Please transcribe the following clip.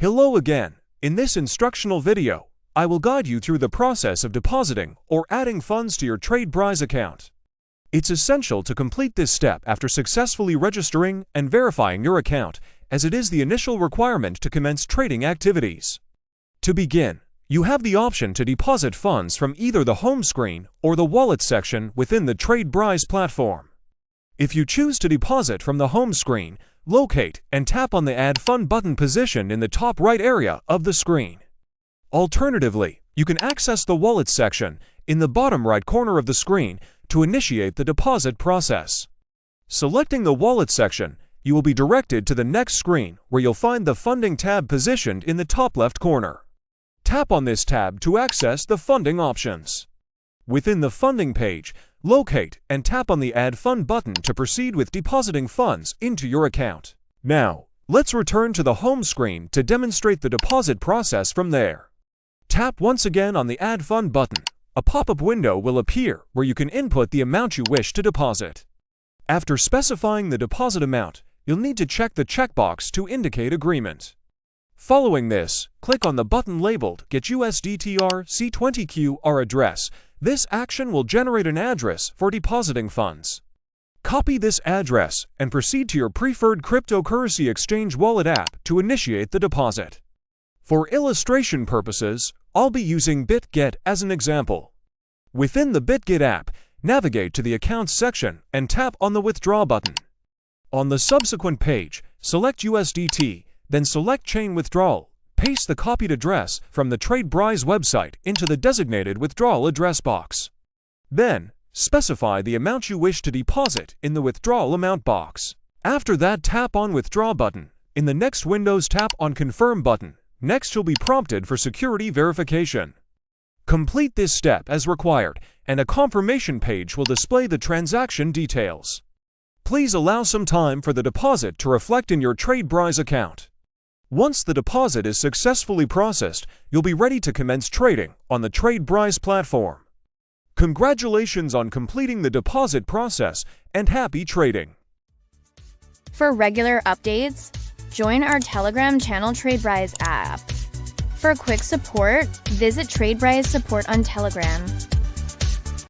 Hello again. In this instructional video, I will guide you through the process of depositing or adding funds to your Tradebrize account. It's essential to complete this step after successfully registering and verifying your account, as it is the initial requirement to commence trading activities. To begin, you have the option to deposit funds from either the home screen or the wallet section within the Tradebrize platform. If you choose to deposit from the home screen, locate and tap on the Add Fund button positioned in the top right area of the screen. Alternatively, you can access the wallet section in the bottom right corner of the screen to initiate the deposit process. Selecting the wallet section, you will be directed to the next screen where you'll find the Funding tab positioned in the top left corner. Tap on this tab to access the funding options. Within the funding page, locate and tap on the Add Fund button to proceed with depositing funds into your account. Now, let's return to the home screen to demonstrate the deposit process from there. Tap once again on the Add Fund button. A pop-up window will appear where you can input the amount you wish to deposit. After specifying the deposit amount, you'll need to check the checkbox to indicate agreement. Following this, click on the button labeled Get USDTR C20QR address. This action will generate an address for depositing funds. Copy this address and proceed to your preferred cryptocurrency exchange wallet app to initiate the deposit. For illustration purposes, I'll be using BitGet as an example. Within the BitGet app, navigate to the Accounts section and tap on the Withdraw button. On the subsequent page, select USDT, then select Chain Withdrawal. Paste the copied address from the Tradebrize website into the designated withdrawal address box. Then, specify the amount you wish to deposit in the Withdrawal Amount box. After that, tap on Withdraw button. In the next windows, tap on Confirm button. Next, you'll be prompted for security verification. Complete this step as required, and a confirmation page will display the transaction details. Please allow some time for the deposit to reflect in your Tradebrize account. Once the deposit is successfully processed, you'll be ready to commence trading on the Tradebrize platform. Congratulations on completing the deposit process and happy trading! For regular updates, join our Telegram channel Tradebrize app. For quick support, visit Tradebrize support on Telegram.